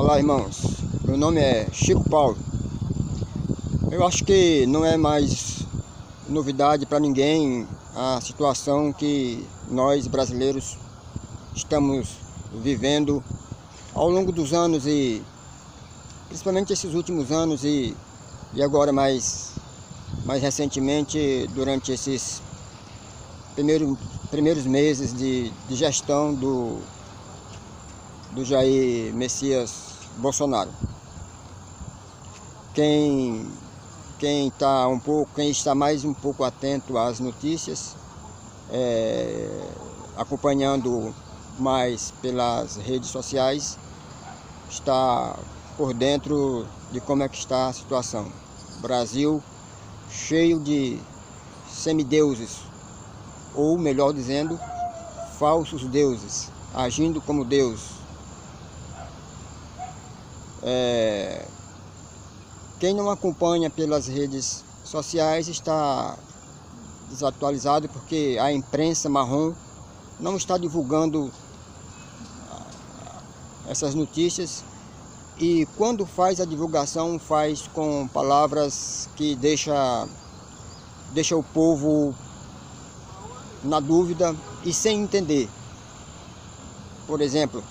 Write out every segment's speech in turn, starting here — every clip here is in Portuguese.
Olá, irmãos, meu nome é Chico Paulo. Eu acho que não é mais novidade para ninguém a situação que nós brasileiros estamos vivendo ao longo dos anos e principalmente esses últimos anos e agora mais recentemente durante esses primeiros meses de gestão do Jair Messias Bolsonaro. Quem está mais um pouco atento às notícias, acompanhando mais pelas redes sociais, está por dentro de como é que está a situação. Brasil cheio de semideuses, ou melhor dizendo, falsos deuses, agindo como Deus. Quem não acompanha pelas redes sociais está desatualizado porque a imprensa marrom não está divulgando essas notícias e quando faz a divulgação faz com palavras que deixa o povo na dúvida e sem entender. Por exemplo,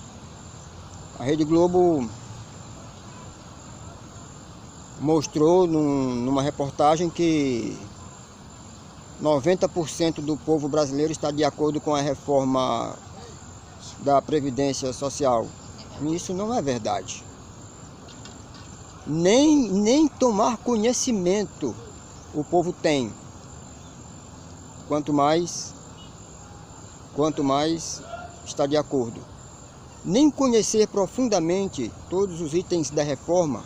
a Rede Globo mostrou numa reportagem que 90% do povo brasileiro está de acordo com a reforma da Previdência Social. Isso não é verdade. Nem tomar conhecimento o povo tem. Quanto mais está de acordo. Nem conhecer profundamente todos os itens da reforma.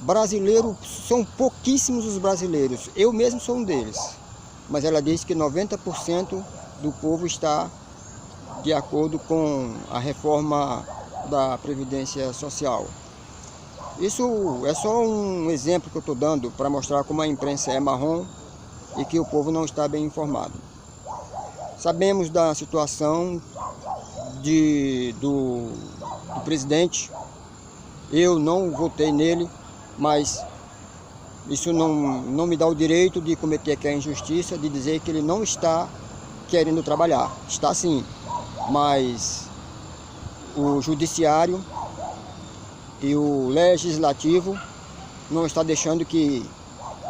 Brasileiro, são pouquíssimos os brasileiros, eu mesmo sou um deles, mas ela diz que 90% do povo está de acordo com a reforma da Previdência Social. Isso é só um exemplo que eu estou dando para mostrar como a imprensa é marrom e que o povo não está bem informado. Sabemos da situação do presidente, eu não votei nele, mas isso não me dá o direito de cometer aqui a injustiça, de dizer que ele não está querendo trabalhar. Está sim, mas o judiciário e o legislativo não está deixando que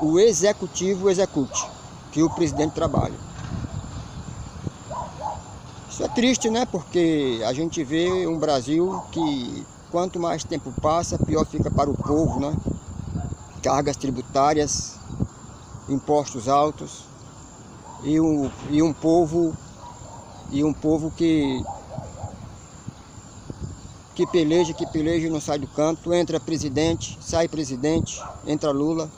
o executivo execute, que o presidente trabalhe. Isso é triste, né? Porque a gente vê um Brasil que quanto mais tempo passa, pior fica para o povo, né? Cargas tributárias, impostos altos e um povo que peleja e não sai do canto. Entra presidente, sai presidente, entra Lula,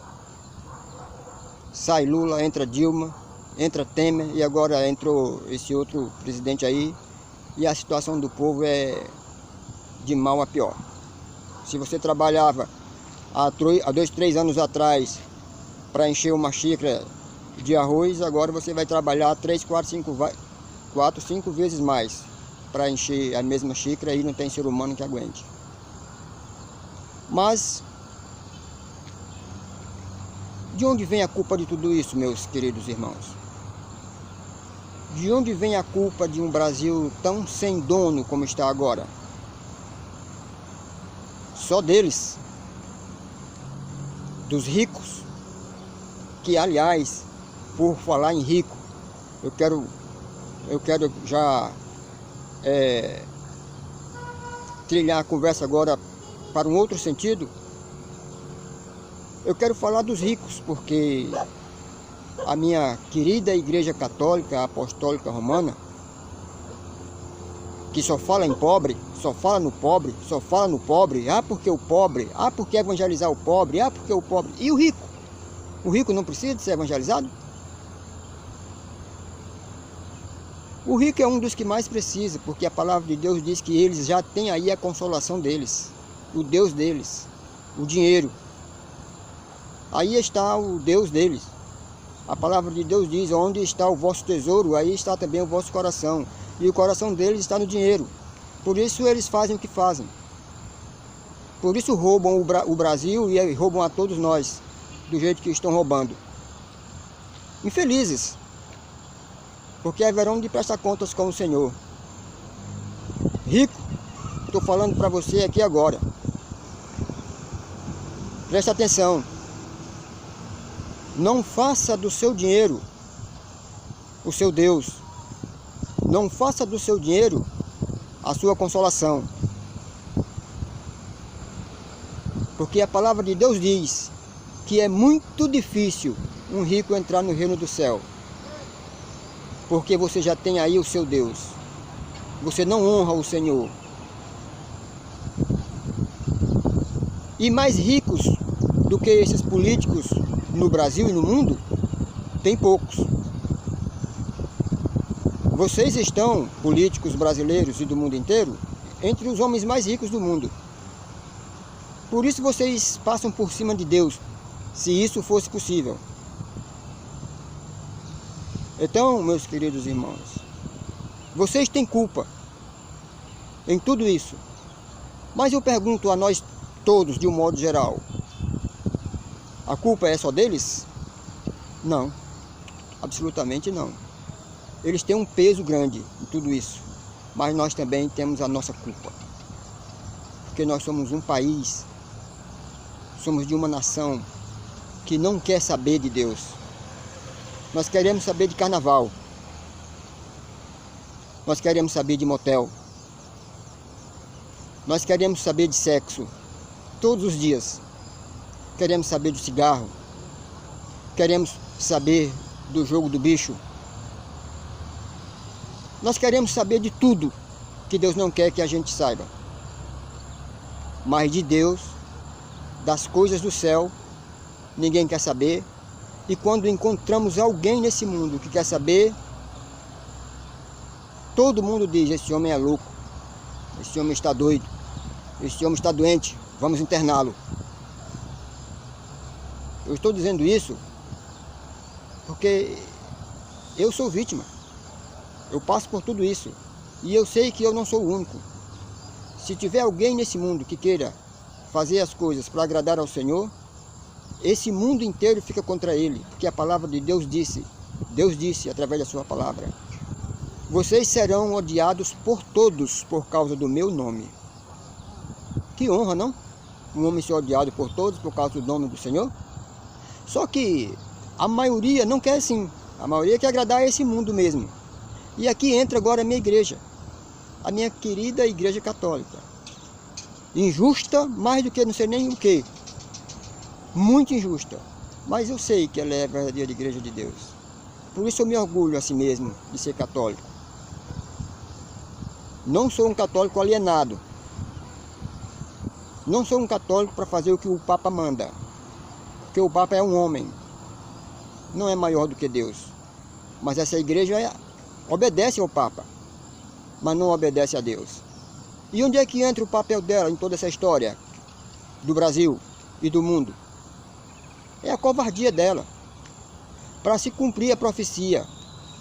sai Lula, entra Dilma, entra Temer e agora entrou esse outro presidente aí e a situação do povo é de mal a pior. Se você trabalhava há 2, 3 anos atrás para encher uma xícara de arroz, agora você vai trabalhar 3, 4, 5 vezes mais para encher a mesma xícara e não tem ser humano que aguente. Mas de onde vem a culpa de tudo isso, meus queridos irmãos? De onde vem a culpa de um Brasil tão sem dono como está agora? Só deles, dos ricos, que aliás, por falar em rico, eu quero já trilhar a conversa agora para um outro sentido. Eu quero falar dos ricos, porque a minha querida Igreja Católica Apostólica Romana, que só fala em pobre, só fala no pobre, só fala no pobre, porque o pobre, porque evangelizar o pobre, porque o pobre. E o rico? O rico não precisa de ser evangelizado? O rico é um dos que mais precisa, porque a palavra de Deus diz que eles já têm aí a consolação deles, o Deus deles, o dinheiro. Aí está o Deus deles. A palavra de Deus diz: onde está o vosso tesouro, aí está também o vosso coração. E o coração deles está no dinheiro. Por isso eles fazem o que fazem. Por isso roubam o Brasil e roubam a todos nós, do jeito que estão roubando. Infelizes, porque haverão de prestar contas com o Senhor. Rico, estou falando para você aqui agora. Preste atenção. Não faça do seu dinheiro o seu Deus. Não faça do seu dinheiro a sua consolação. Porque a palavra de Deus diz que é muito difícil um rico entrar no reino do céu. Porque você já tem aí o seu Deus. Você não honra o Senhor. E mais ricos do que esses políticos no Brasil e no mundo, tem poucos. Vocês estão, políticos brasileiros e do mundo inteiro, entre os homens mais ricos do mundo. Por isso vocês passam por cima de Deus, se isso fosse possível. Então, meus queridos irmãos, vocês têm culpa em tudo isso. Mas eu pergunto a nós todos, de um modo geral, a culpa é só deles? Não, absolutamente não. Eles têm um peso grande em tudo isso, mas nós também temos a nossa culpa. Porque nós somos um país, somos de uma nação que não quer saber de Deus. Nós queremos saber de carnaval. Nós queremos saber de motel. Nós queremos saber de sexo todos os dias. Queremos saber do cigarro. Queremos saber do jogo do bicho. Nós queremos saber de tudo que Deus não quer que a gente saiba. Mas de Deus, das coisas do céu, ninguém quer saber. E quando encontramos alguém nesse mundo que quer saber, todo mundo diz: esse homem é louco, esse homem está doido, esse homem está doente, vamos interná-lo. Eu estou dizendo isso porque eu sou vítima. Eu passo por tudo isso. E eu sei que eu não sou o único. Se tiver alguém nesse mundo que queira fazer as coisas para agradar ao Senhor, esse mundo inteiro fica contra ele. Porque a palavra de Deus disse através da sua palavra: vocês serão odiados por todos por causa do meu nome. Que honra, não? Um homem ser odiado por todos por causa do nome do Senhor? Só que a maioria não quer assim. A maioria quer agradar a esse mundo mesmo. E aqui entra agora a minha igreja, a minha querida igreja católica. Injusta, mais do que não sei nem o que. Muito injusta. Mas eu sei que ela é a verdadeira igreja de Deus. Por isso eu me orgulho a si mesmo de ser católico. Não sou um católico alienado. Não sou um católico para fazer o que o Papa manda. Porque o Papa é um homem. Não é maior do que Deus. Mas essa igreja obedece ao Papa, mas não obedece a Deus. E onde é que entra o papel dela em toda essa história do Brasil e do mundo? É a covardia dela. Para se cumprir a profecia,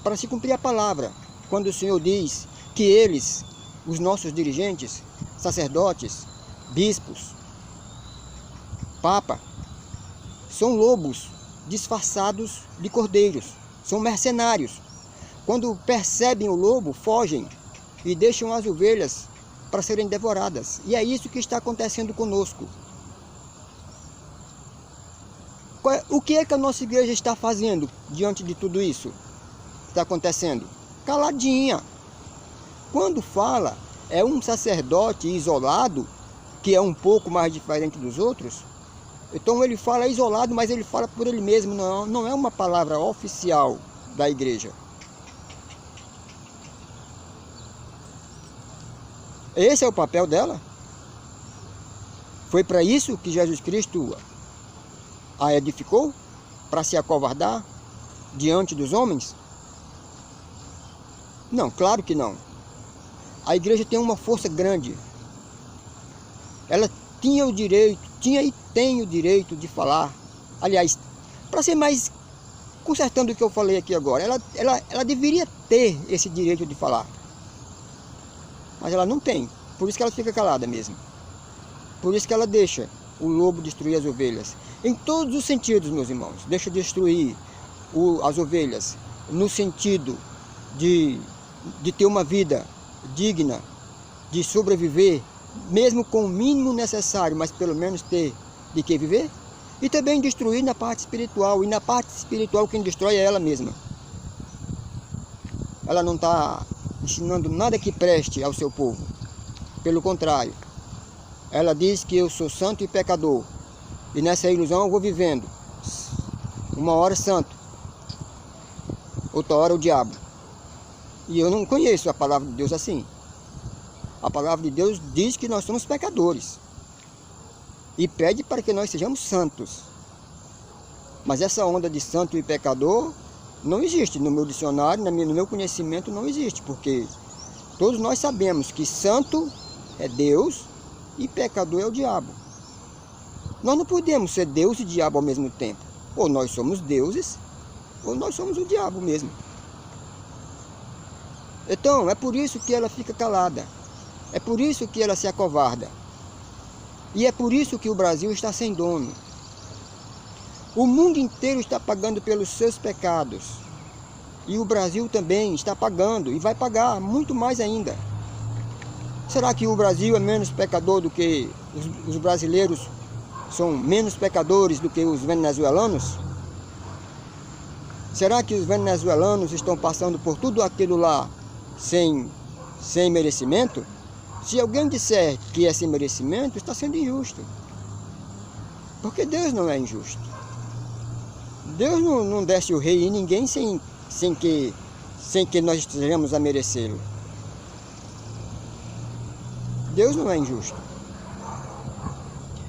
para se cumprir a palavra, quando o Senhor diz que eles, os nossos dirigentes, sacerdotes, bispos, Papa, são lobos disfarçados de cordeiros, são mercenários. Quando percebem o lobo, fogem e deixam as ovelhas para serem devoradas. E é isso que está acontecendo conosco. O que é que a nossa igreja está fazendo diante de tudo isso que está acontecendo? Caladinha. Quando fala, é um sacerdote isolado, que é um pouco mais diferente dos outros. Então ele fala isolado, mas ele fala por ele mesmo, não é uma palavra oficial da igreja. Esse é o papel dela. Foi para isso que Jesus Cristo a edificou? Para se acovardar diante dos homens? Não, claro que não. A igreja tem uma força grande. Ela tinha o direito, tinha e tem o direito de falar. Aliás, para ser mais consertando o que eu falei aqui agora, ela deveria ter esse direito de falar. Mas ela não tem, por isso que ela fica calada mesmo. Por isso que ela deixa o lobo destruir as ovelhas. Em todos os sentidos, meus irmãos. Deixa destruir as ovelhas. No sentido de ter uma vida digna, de sobreviver, mesmo com o mínimo necessário, mas pelo menos ter de que viver. E também destruir na parte espiritual. E na parte espiritual quem destrói é ela mesma. Ela não está ensinando nada que preste ao seu povo. Pelo contrário, ela diz que eu sou santo e pecador. E nessa ilusão eu vou vivendo. Uma hora santo, outra hora o diabo. E eu não conheço a palavra de Deus assim. A palavra de Deus diz que nós somos pecadores. E pede para que nós sejamos santos. Mas essa onda de santo e pecador não existe no meu dicionário, no meu conhecimento não existe. Porque todos nós sabemos que santo é Deus e pecador é o diabo. Nós não podemos ser Deus e diabo ao mesmo tempo. Ou nós somos deuses, ou nós somos o diabo mesmo. Então, é por isso que ela fica calada. É por isso que ela se acovarda. E é por isso que o Brasil está sem dono. O mundo inteiro está pagando pelos seus pecados. E o Brasil também está pagando, e vai pagar muito mais ainda. Será que o Brasil é menos pecador do que os brasileiros são menos pecadores do que os venezuelanos? Será que os venezuelanos estão passando por tudo aquilo lá sem merecimento? Se alguém disser que é sem merecimento, está sendo injusto. Porque Deus não é injusto. Deus não desce o rei em ninguém sem que nós estejamos a merecê-lo. Deus não é injusto.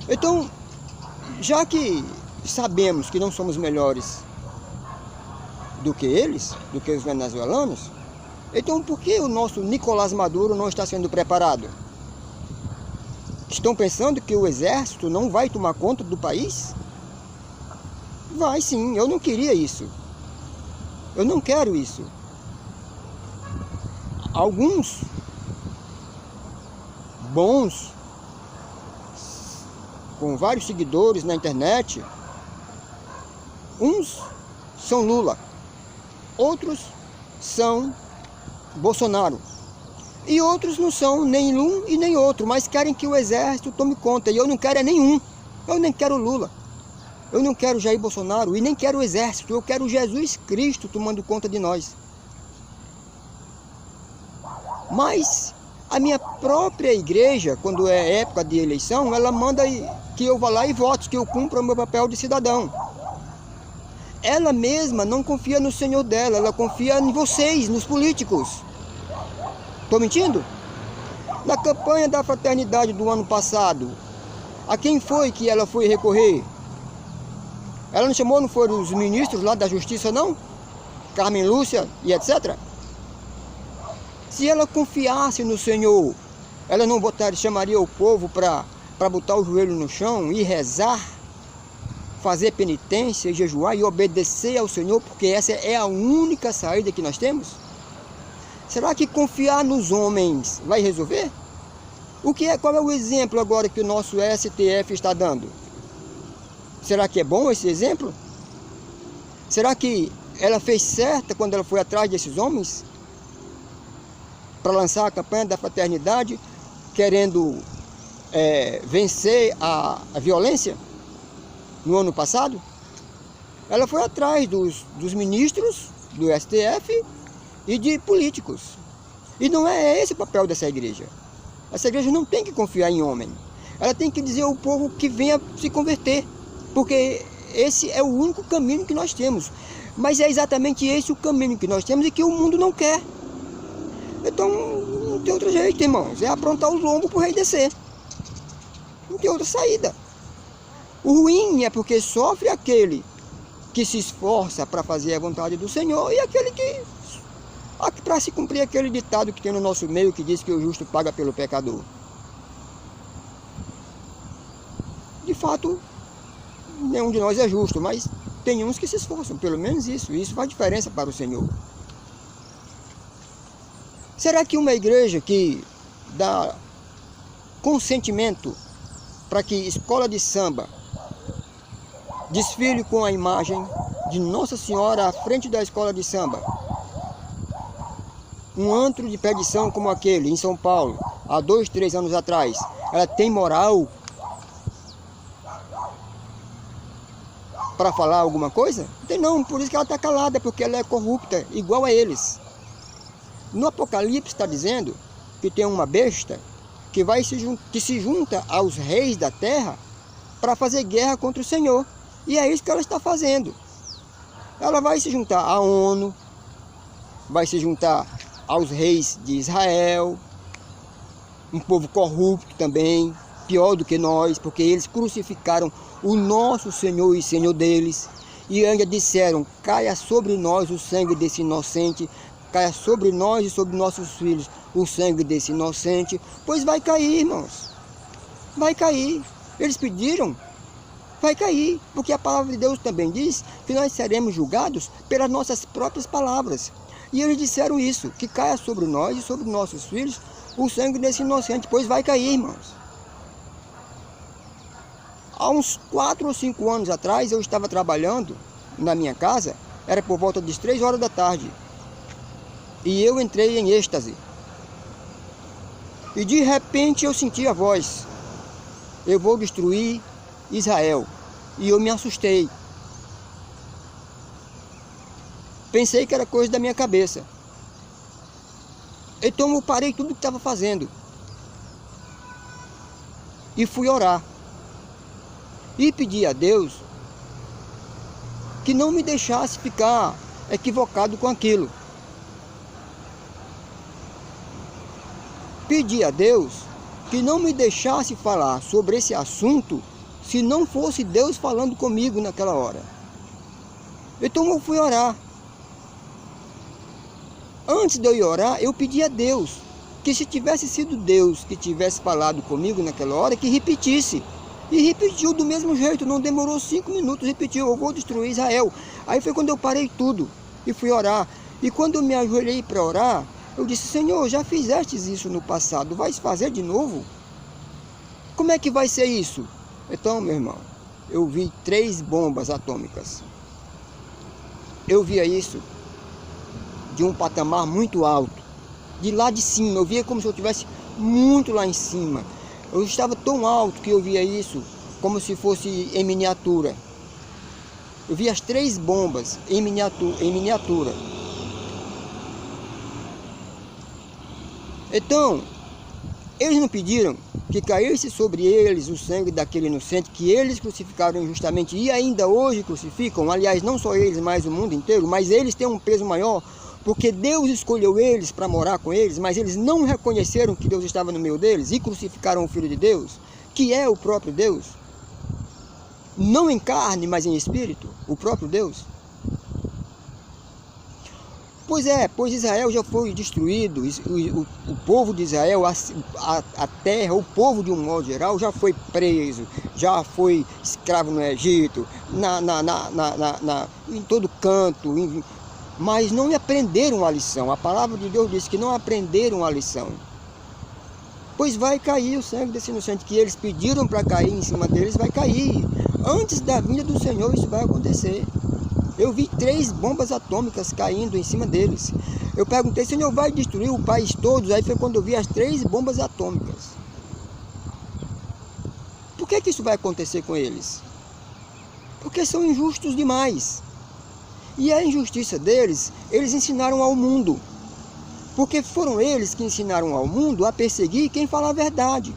Então, já que sabemos que não somos melhores do que eles, do que os venezuelanos, então por que o nosso Nicolás Maduro não está sendo preparado? Estão pensando que o exército não vai tomar conta do país? Vai sim, eu não queria isso. Eu não quero isso. Alguns bons, com vários seguidores na internet, uns são Lula, outros são Bolsonaro, e outros não são nem um e nem outro, mas querem que o exército tome conta, e eu não quero é nenhum. Eu nem quero Lula, eu não quero Jair Bolsonaro, e nem quero o exército, eu quero Jesus Cristo tomando conta de nós. Mas a minha própria igreja, quando é época de eleição, ela manda que eu vá lá e vote, que eu cumpra o meu papel de cidadão. Ela mesma não confia no Senhor dela, ela confia em vocês, nos políticos. Estou mentindo? Na campanha da fraternidade do ano passado, a quem foi que ela foi recorrer? Ela não chamou, não foram os ministros lá da justiça, não? Carmen Lúcia e etc. Se ela confiasse no Senhor, ela não chamaria o povo para botar o joelho no chão e rezar, fazer penitência, jejuar e obedecer ao Senhor, porque essa é a única saída que nós temos? Será que confiar nos homens vai resolver? Qual é o exemplo agora que o nosso STF está dando? Será que é bom esse exemplo? Será que ela fez certo quando ela foi atrás desses homens? Para lançar a campanha da fraternidade, querendo vencer a violência? No ano passado, ela foi atrás dos ministros do STF e de políticos. E não é esse o papel dessa igreja. Essa igreja não tem que confiar em homem. Ela tem que dizer ao povo que venha se converter. Porque esse é o único caminho que nós temos. Mas é exatamente esse o caminho que nós temos e que o mundo não quer. Então, não tem outro jeito, irmãos. É aprontar os lombos para o rei descer. Não tem outra saída. O ruim é porque sofre aquele que se esforça para fazer a vontade do Senhor e aquele que, para se cumprir aquele ditado que tem no nosso meio que diz que o justo paga pelo pecador. De fato, nenhum de nós é justo, mas tem uns que se esforçam, pelo menos isso. Isso faz diferença para o Senhor. Será que uma igreja que dá consentimento para que escola de samba desfile com a imagem de Nossa Senhora à frente da escola de samba. Um antro de perdição como aquele em São Paulo, há 2, 3 anos atrás, ela tem moral para falar alguma coisa? Não tem não, por isso que ela está calada, porque ela é corrupta, igual a eles. No Apocalipse está dizendo que tem uma besta que se junta aos reis da terra para fazer guerra contra o Senhor. E é isso que ela está fazendo. Ela vai se juntar à ONU, vai se juntar aos reis de Israel, um povo corrupto também, pior do que nós, porque eles crucificaram o nosso Senhor e Senhor deles, e ainda disseram: caia sobre nós o sangue desse inocente, caia sobre nós e sobre nossos filhos o sangue desse inocente. Pois vai cair, irmãos, vai cair. Eles pediram, vai cair, porque a palavra de Deus também diz que nós seremos julgados pelas nossas próprias palavras. E eles disseram isso, que caia sobre nós e sobre nossos filhos o sangue desse inocente, pois vai cair, irmãos. Há uns 4 ou 5 anos atrás, eu estava trabalhando na minha casa, era por volta das 3 horas da tarde, e eu entrei em êxtase. E de repente eu senti a voz: eu vou destruir Israel. E eu me assustei. Pensei que era coisa da minha cabeça. Então eu parei tudo que estava fazendo e fui orar. E pedi a Deus que não me deixasse ficar equivocado com aquilo. Pedi a Deus que não me deixasse falar sobre esse assunto se não fosse Deus falando comigo naquela hora. Então eu fui orar. Antes de eu ir orar, eu pedi a Deus que, se tivesse sido Deus que tivesse falado comigo naquela hora, que repetisse. E repetiu do mesmo jeito, não demorou 5 minutos, repetiu: eu vou destruir Israel. Aí foi quando eu parei tudo e fui orar. E quando eu me ajoelhei para orar, eu disse: Senhor, já fizestes isso no passado, vais fazer de novo? Como é que vai ser isso? Então, meu irmão, eu vi 3 bombas atômicas. Eu via isso de um patamar muito alto, de lá de cima. Eu via como se eu estivesse muito lá em cima. Eu estava tão alto que eu via isso como se fosse em miniatura. Eu via as 3 bombas em miniatura. Então, eles não pediram que caísse sobre eles o sangue daquele inocente que eles crucificaram injustamente e ainda hoje crucificam. Aliás, não só eles, mas o mundo inteiro. Mas eles têm um peso maior, porque Deus escolheu eles para morar com eles, mas eles não reconheceram que Deus estava no meio deles e crucificaram o Filho de Deus, que é o próprio Deus. Não em carne, mas em espírito, o próprio Deus. Pois Israel já foi destruído, o povo de Israel, a terra, o povo de um modo geral, já foi preso, já foi escravo no Egito, em todo canto, mas não aprenderam a lição. A palavra de Deus diz que não aprenderam a lição. Pois vai cair o sangue desse inocente que eles pediram para cair em cima deles, vai cair. Antes da vinda do Senhor isso vai acontecer. Eu vi 3 bombas atômicas caindo em cima deles. Eu perguntei: Senhor, vai destruir o país todo? Aí foi quando eu vi as 3 bombas atômicas. Por que isso vai acontecer com eles? Porque são injustos demais. E a injustiça deles, eles ensinaram ao mundo. Porque foram eles que ensinaram ao mundo a perseguir quem fala a verdade.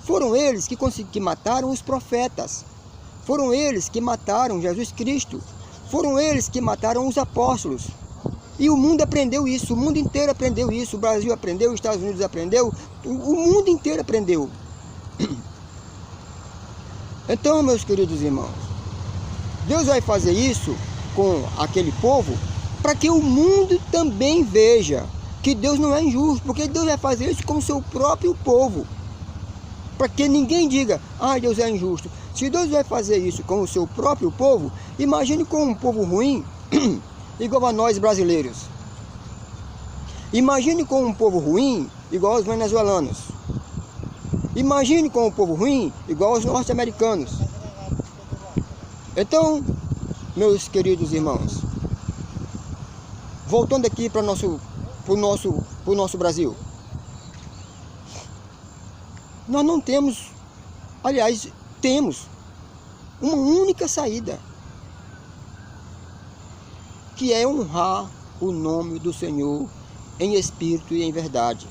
Foram eles que mataram os profetas. Foram eles que mataram Jesus Cristo. Foram eles que mataram os apóstolos. E o mundo aprendeu isso, o mundo inteiro aprendeu isso. O Brasil aprendeu, os Estados Unidos aprendeu, o mundo inteiro aprendeu. Então, meus queridos irmãos, Deus vai fazer isso com aquele povo para que o mundo também veja que Deus não é injusto, porque Deus vai fazer isso com o seu próprio povo, para que ninguém diga: ah, Deus é injusto. Se Deus vai fazer isso com o seu próprio povo, imagine com um povo ruim, igual a nós brasileiros. Imagine com um povo ruim, igual aos venezuelanos. Imagine com o povo ruim, igual aos norte-americanos. Então, meus queridos irmãos, voltando aqui para o nosso Brasil. Nós não temos, aliás, temos uma única saída, que é honrar o nome do Senhor em espírito e em verdade.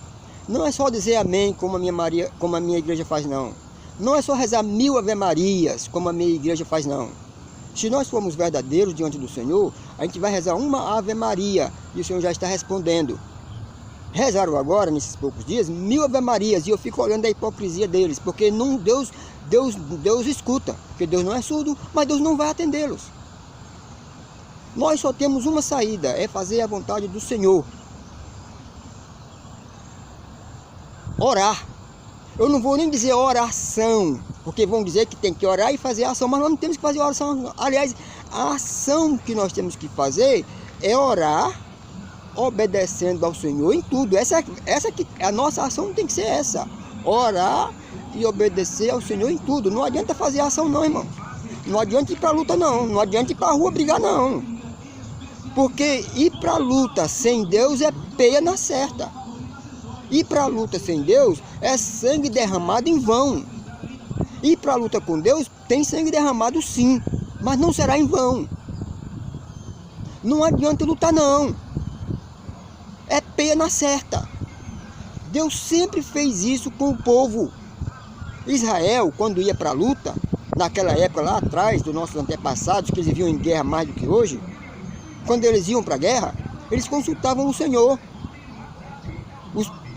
Não é só dizer amém como a minha igreja faz, não. Não é só rezar 1000 Ave Marias como a minha igreja faz, não. Se nós formos verdadeiros diante do Senhor, a gente vai rezar uma Ave Maria e o Senhor já está respondendo. Rezaram agora, nesses poucos dias, 1000 Ave Marias, e eu fico olhando a hipocrisia deles, porque não, Deus escuta, porque Deus não é surdo, mas Deus não vai atendê-los. Nós só temos uma saída, é fazer a vontade do Senhor. Orar. Eu não vou nem dizer oração, porque vão dizer que tem que orar e fazer ação, mas nós não temos que fazer oração. Aliás, a ação que nós temos que fazer é orar, obedecendo ao Senhor em tudo. A nossa ação tem que ser essa. Orar e obedecer ao Senhor em tudo. Não adianta fazer ação não, irmão. Não adianta ir para a luta não. Não adianta ir para a rua brigar não. Porque ir para a luta sem Deus é peia na certa. Ir para a luta sem Deus é sangue derramado em vão. Ir para a luta com Deus tem sangue derramado sim, mas não será em vão. Não adianta lutar não. É peia na certa. Deus sempre fez isso com o povo. Israel, quando ia para a luta, naquela época lá atrás, dos nossos antepassados, que eles viviam em guerra mais do que hoje, quando eles iam para a guerra, eles consultavam o Senhor.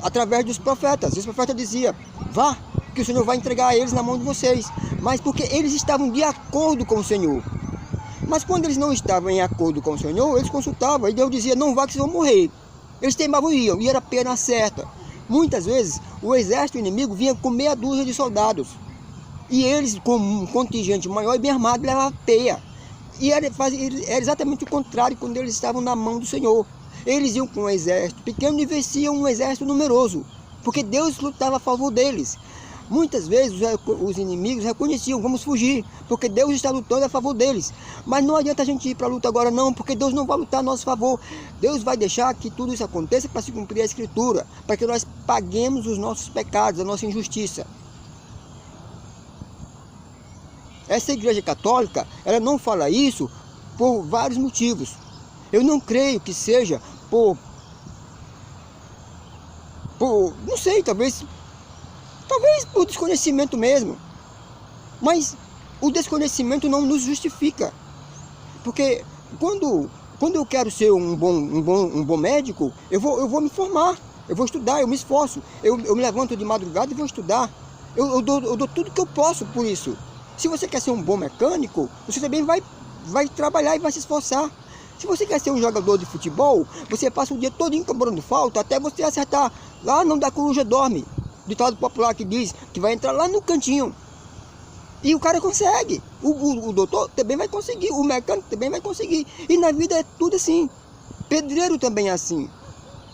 Através dos profetas. Os profetas diziam, vá, que o Senhor vai entregar eles na mão de vocês. Mas porque eles estavam de acordo com o Senhor. Mas quando eles não estavam em acordo com o Senhor, eles consultavam. E Deus dizia, não vá que vocês vão morrer. Eles teimavam e iam, e era pena certa. Muitas vezes, o exército inimigo vinha com meia dúzia de soldados. E eles, com um contingente maior e bem armado, levavam peia. E era exatamente o contrário quando eles estavam na mão do Senhor. Eles iam com um exército pequeno e venciam um exército numeroso, porque Deus lutava a favor deles. Muitas vezes os inimigos reconheciam, vamos fugir, porque Deus está lutando a favor deles. Mas não adianta a gente ir para a luta agora não, porque Deus não vai lutar a nosso favor. Deus vai deixar que tudo isso aconteça para se cumprir a Escritura, para que nós paguemos os nossos pecados, a nossa injustiça. Essa igreja católica, ela não fala isso por vários motivos. Eu não creio que seja não sei, talvez por desconhecimento mesmo. Mas o desconhecimento não nos justifica. Porque quando eu quero ser um bom médico, eu vou me formar, eu vou estudar, eu me esforço, eu me levanto de madrugada e vou estudar. Eu dou tudo que eu posso por isso. Se você quer ser um bom mecânico, você também vai trabalhar e vai se esforçar. Se você quer ser um jogador de futebol, você passa o dia todo cobrando falta até você acertar. Lá não dá coruja dorme. Ditado popular que diz que vai entrar lá no cantinho. E o cara consegue. O doutor também vai conseguir. O mecânico também vai conseguir. E na vida é tudo assim. Pedreiro também é assim.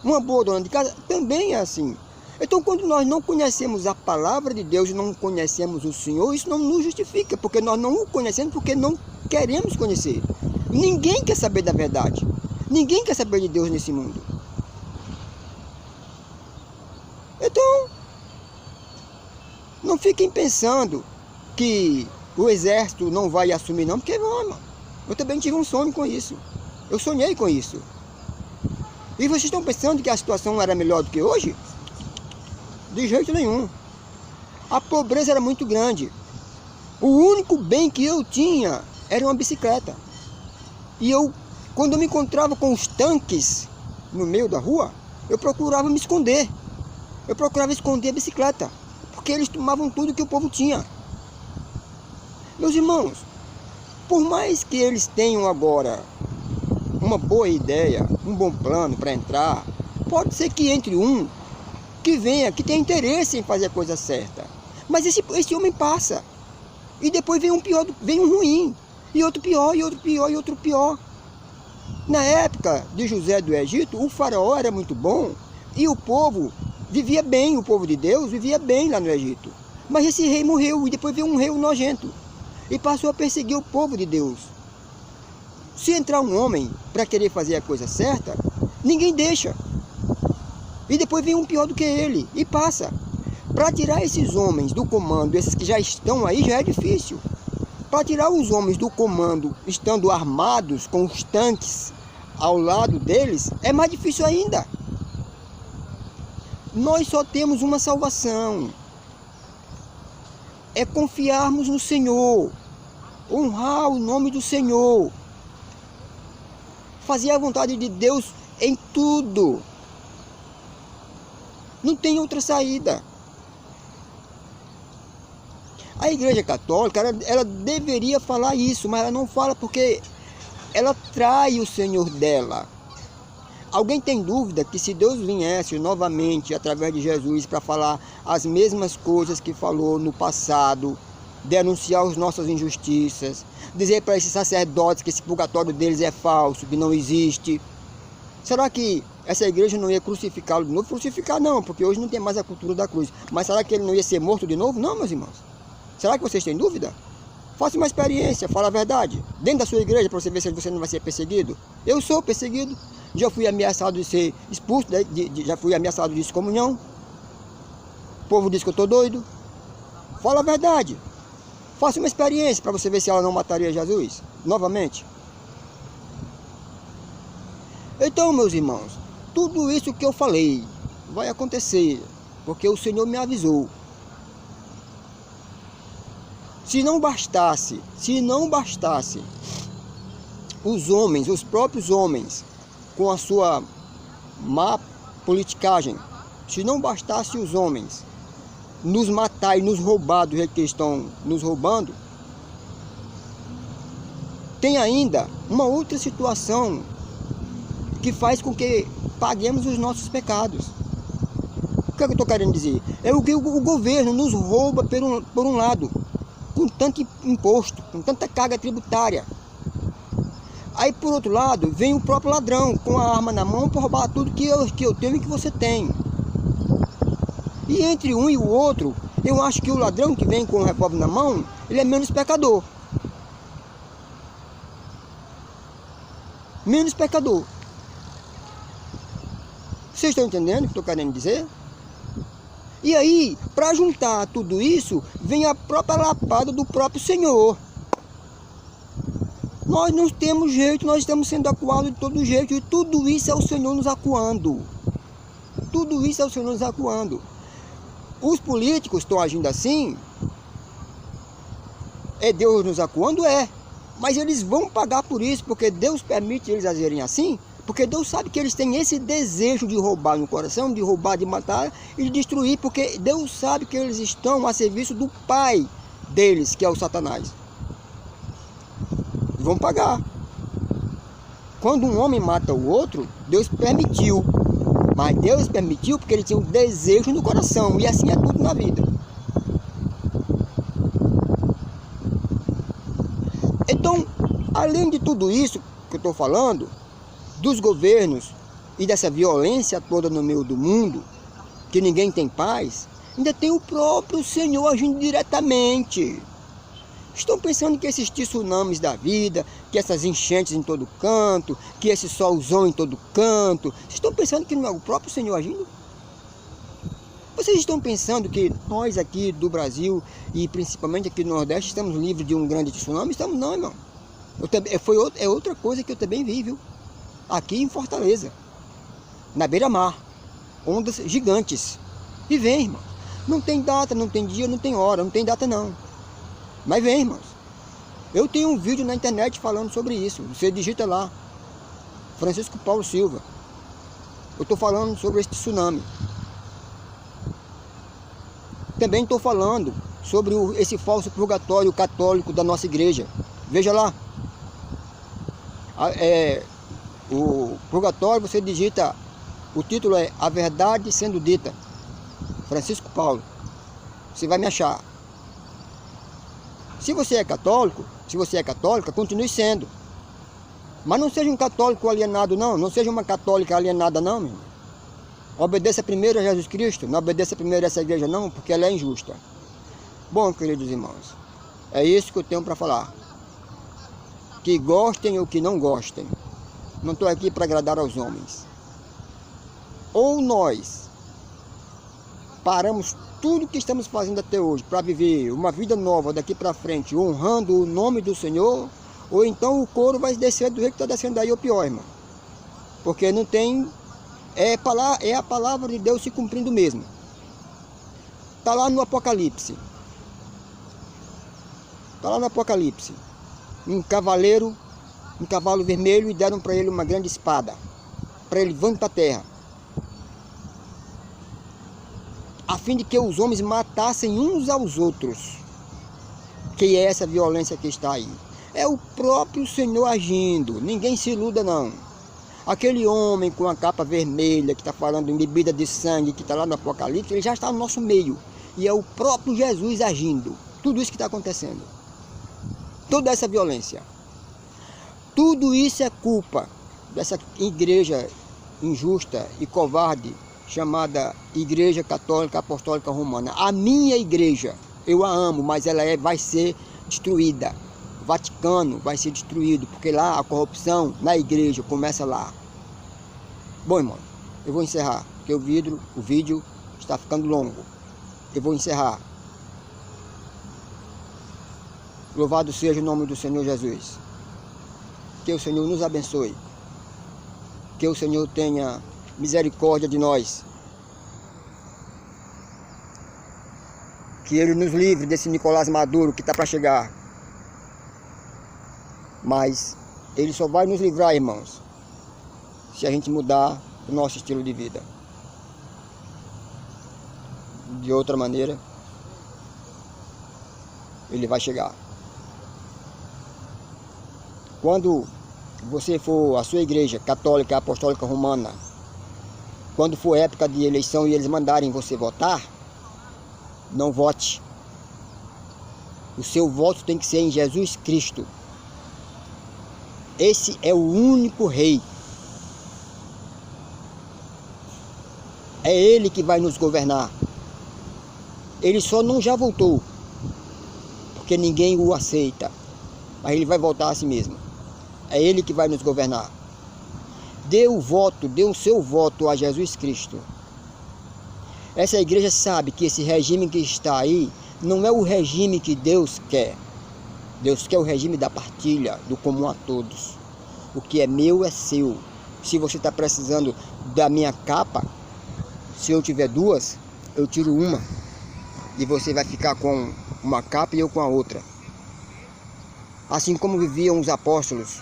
Uma boa dona de casa também é assim. Então quando nós não conhecemos a palavra de Deus, não conhecemos o Senhor, isso não nos justifica. Porque nós não o conhecemos porque não queremos conhecer. Ninguém quer saber da verdade. Ninguém quer saber de Deus nesse mundo. Então, não fiquem pensando que o exército não vai assumir não, porque não, irmão. Eu também tive um sonho com isso. Eu sonhei com isso. E vocês estão pensando que a situação era melhor do que hoje? De jeito nenhum. A pobreza era muito grande. O único bem que eu tinha era uma bicicleta. E quando eu me encontrava com os tanques no meio da rua, eu procurava me esconder. Eu procurava esconder a bicicleta, porque eles tomavam tudo que o povo tinha. Meus irmãos, por mais que eles tenham agora uma boa ideia, um bom plano para entrar, pode ser que entre um que venha, que tenha interesse em fazer a coisa certa. Mas esse homem passa. E depois vem um pior, vem um ruim. E outro pior, e outro pior, e outro pior. Na época de José do Egito, o faraó era muito bom e o povo vivia bem, o povo de Deus vivia bem lá no Egito. Mas esse rei morreu e depois veio um rei nojento e passou a perseguir o povo de Deus. Se entrar um homem para querer fazer a coisa certa, ninguém deixa. E depois vem um pior do que ele e passa. Para tirar esses homens do comando, esses que já estão aí, já é difícil. Para tirar os homens do comando, estando armados com os tanques ao lado deles, é mais difícil ainda. Nós só temos uma salvação. É confiarmos no Senhor, honrar o nome do Senhor, fazer a vontade de Deus em tudo. Não tem outra saída. A Igreja Católica, ela deveria falar isso, mas ela não fala porque ela trai o Senhor dela. Alguém tem dúvida que se Deus viesse novamente através de Jesus para falar as mesmas coisas que falou no passado, denunciar as nossas injustiças, dizer para esses sacerdotes que esse purgatório deles é falso, que não existe, será que essa igreja não ia crucificá-lo de novo? Crucificar não, porque hoje não tem mais a cultura da cruz. Mas será que ele não ia ser morto de novo? Não, meus irmãos. Será que vocês têm dúvida? Faça uma experiência, fala a verdade. Dentro da sua igreja, para você ver se você não vai ser perseguido. Eu sou perseguido. Já fui ameaçado de ser expulso, já fui ameaçado de excomunhão. O povo diz que eu estou doido. Fala a verdade. Faça uma experiência para você ver se ela não mataria Jesus novamente. Então, meus irmãos, tudo isso que eu falei vai acontecer, porque o Senhor me avisou. Se não bastasse os homens, os próprios homens, com a sua má politicagem, se não bastasse os homens nos matar e nos roubar do jeito que estão nos roubando, tem ainda uma outra situação que faz com que paguemos os nossos pecados. O que é que eu estou querendo dizer? É o que o governo nos rouba por um lado, com tanto imposto, com tanta carga tributária. Aí por outro lado, vem o próprio ladrão com a arma na mão para roubar tudo que eu tenho e que você tem. E entre um e o outro, eu acho que o ladrão que vem com o revólver na mão, ele é menos pecador. Menos pecador. Vocês estão entendendo o que estou querendo dizer? E aí, para juntar tudo isso, vem a própria lapada do próprio Senhor. Nós não temos jeito, nós estamos sendo acuados de todo jeito, e tudo isso é o Senhor nos acuando. Tudo isso é o Senhor nos acuando. Os políticos estão agindo assim, é Deus nos acuando? É. Mas eles vão pagar por isso, porque Deus permite eles agirem assim, porque Deus sabe que eles têm esse desejo de roubar no coração, de roubar, de matar e de destruir, porque Deus sabe que eles estão a serviço do pai deles, que é o Satanás. Vão pagar. Quando um homem mata o outro, Deus permitiu. Mas Deus permitiu porque ele tinha um desejo no coração. E assim é tudo na vida. Então, além de tudo isso que eu estou falando, dos governos e dessa violência toda no meio do mundo, que ninguém tem paz, ainda tem o próprio Senhor agindo diretamente. Estão pensando que esses tsunamis da vida, que essas enchentes em todo canto, que esse solzão em todo canto, vocês estão pensando que não é o próprio Senhor agindo? Vocês estão pensando que nós aqui do Brasil, e principalmente aqui no Nordeste, estamos livres de um grande tsunami? Estamos não, irmão. É outra coisa que eu também vi, viu? Aqui em Fortaleza, na beira-mar, ondas gigantes. E vem, irmão. Não tem data, não tem dia, não tem hora, não tem data não. Mas vem, irmãos. Eu tenho um vídeo na internet falando sobre isso. Você digita lá, Francisco Paulo Silva. Eu estou falando sobre esse tsunami. Também estou falando sobre esse falso purgatório católico da nossa igreja. Veja lá. O purgatório, você digita, o título é A Verdade Sendo Dita. Francisco Paulo. Você vai me achar. Se você é católico, se você é católica, continue sendo. Mas não seja um católico alienado, não. Não seja uma católica alienada, não, meu irmão. Obedeça primeiro a Jesus Cristo. Não obedeça primeiro a essa igreja, não, porque ela é injusta. Bom, queridos irmãos, é isso que eu tenho para falar. Que gostem ou que não gostem. Não estou aqui para agradar aos homens. Ou nós paramos tudo que estamos fazendo até hoje para viver uma vida nova daqui para frente, honrando o nome do Senhor, ou então o couro vai descer do jeito que está descendo daí, ou pior, irmão. Porque não tem... É a palavra de Deus se cumprindo mesmo. Está lá no Apocalipse. Está lá no Apocalipse. Um cavalo vermelho, e deram para ele uma grande espada. Para ele, vão para a terra. A fim de que os homens matassem uns aos outros. Que é essa violência que está aí. É o próprio Senhor agindo. Ninguém se iluda, não. Aquele homem com a capa vermelha, que está falando em bebida de sangue, que está lá no Apocalipse, ele já está no nosso meio. E é o próprio Jesus agindo. Tudo isso que está acontecendo. Toda essa violência. Tudo isso é culpa dessa igreja injusta e covarde, chamada Igreja Católica Apostólica Romana. A minha igreja, eu a amo, mas ela vai ser destruída. O Vaticano vai ser destruído, porque lá a corrupção na igreja começa lá. Bom, irmão, eu vou encerrar, porque o vídeo está ficando longo. Eu vou encerrar. Louvado seja o nome do Senhor Jesus. Que o Senhor nos abençoe. Que o Senhor tenha misericórdia de nós. Que Ele nos livre desse Nicolás Maduro que está para chegar. Mas Ele só vai nos livrar, irmãos, se a gente mudar o nosso estilo de vida. De outra maneira, Ele vai chegar. Quando você for à sua igreja católica, apostólica, romana, quando for época de eleição e eles mandarem você votar, não vote. O seu voto tem que ser em Jesus Cristo. Esse é o único rei. É Ele que vai nos governar. Ele só não já voltou, porque ninguém o aceita. Mas Ele vai voltar a si mesmo. É Ele que vai nos governar. Dê o seu voto a Jesus Cristo. Essa igreja sabe que esse regime que está aí não é o regime que Deus quer. Deus quer o regime da partilha, do comum a todos. O que é meu é seu. Se você está precisando da minha capa, se eu tiver duas, eu tiro uma. E você vai ficar com uma capa e eu com a outra. Assim como viviam os apóstolos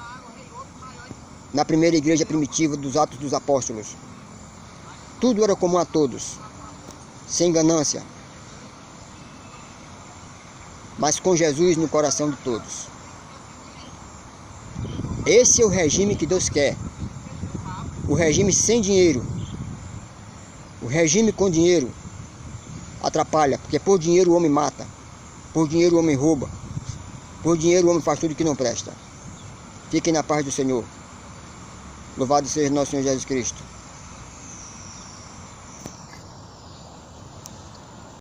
na primeira igreja primitiva dos Atos dos Apóstolos. Tudo era comum a todos, sem ganância, mas com Jesus no coração de todos. Esse é o regime que Deus quer. O regime sem dinheiro. O regime com dinheiro atrapalha, porque por dinheiro o homem mata, por dinheiro o homem rouba, por dinheiro o homem faz tudo que não presta. Fiquem na paz do Senhor. Louvado seja nosso Senhor Jesus Cristo.